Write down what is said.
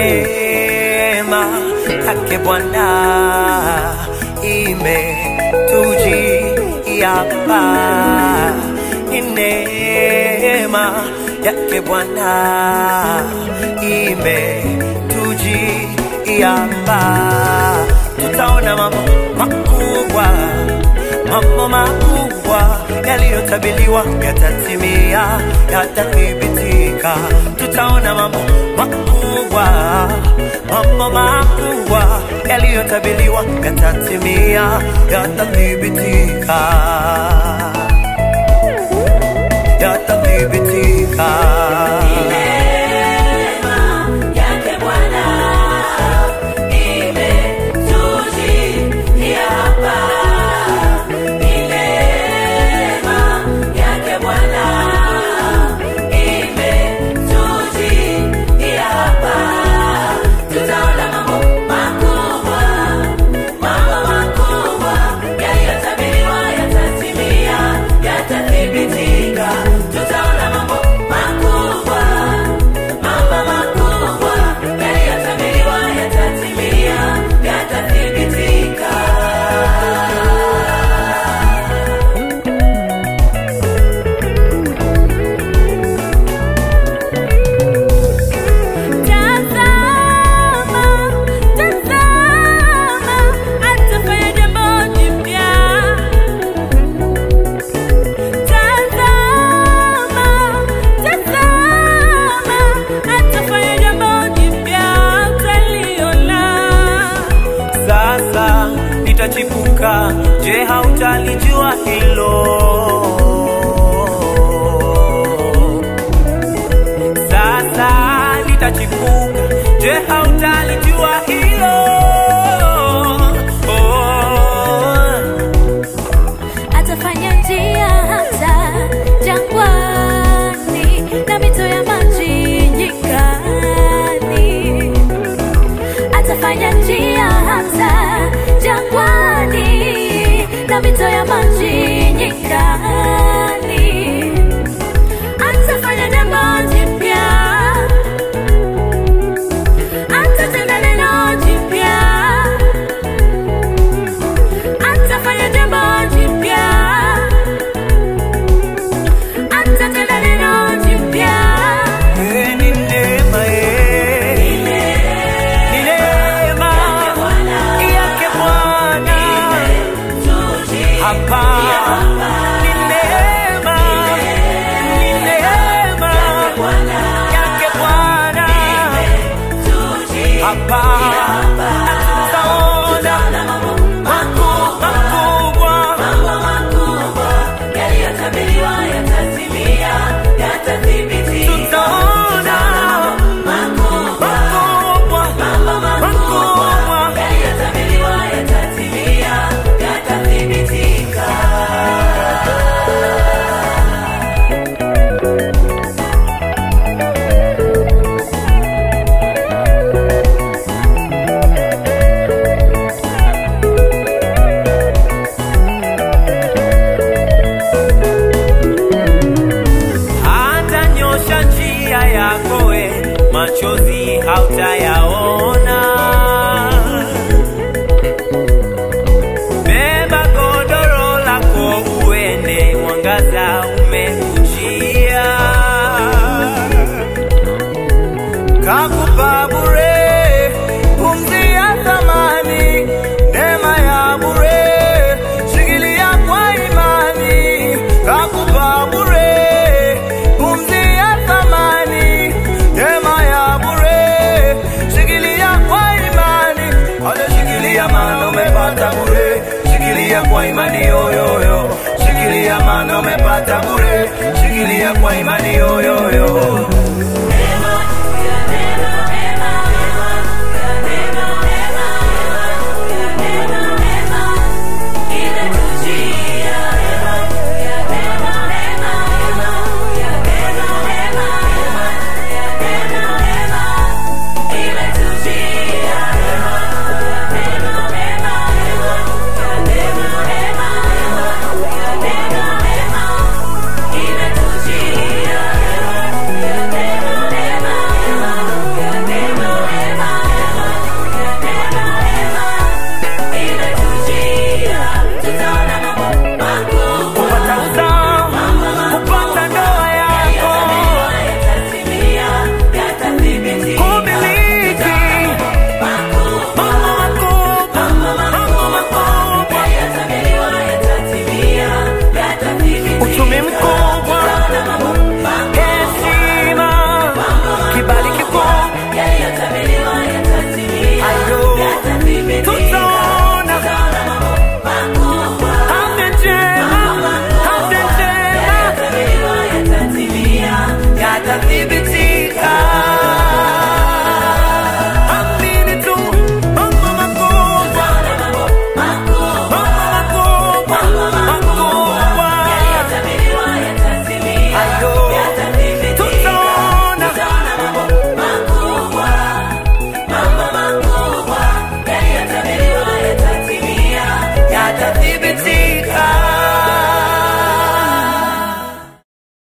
Neema yake Bwana imetujia hapa. Neema yake Bwana imetujia hapa. Tutaona mambo makubwa, mambo makubwa yaliyotabiriwa yatatimia, yatathibitika. Tutaona mambo makubwa, mambo makubwa yaliyotabiriwa yatatimia, yatathibitika, yatathibitika. Nitachipuka, je hautalijua hilo? Sasa nitachipuka, je hautalijua hilo? Atafanya njia hata jangwani na mito ya maji nyikani. Atafanya njia hata jangwani na mito ya maji nyikani. Atafanya jambo jipya, atatenda neno jipya. Atafanya jambo jipya, atatenda neno jipya. Ni neema, ni neema yake Bwana hapa. Ni neema yake Bwana hapa. Tutaona mambo makubwa yaliyotabiriwa yatatimia, yatathibitika. Tutaona mambo makubwa yaliyotabiriwa yatatimia, yatathibitika. Hatanyosha njia yako we, machozi hautayaona. Beba godoro lako uende, mwangaza umekujia. Kakupa bure pumzi ya thamani, neema ya bure, shikilia kwa imani. Kakupa bure pumzi ya thamani, neema ya bure, shikilia kwa imani. Wale shikilia maana umepata bure, shikilia kwa imani yoyoyo. Shikilia maana umepata bure, shikilia kwa imani yoyoyo.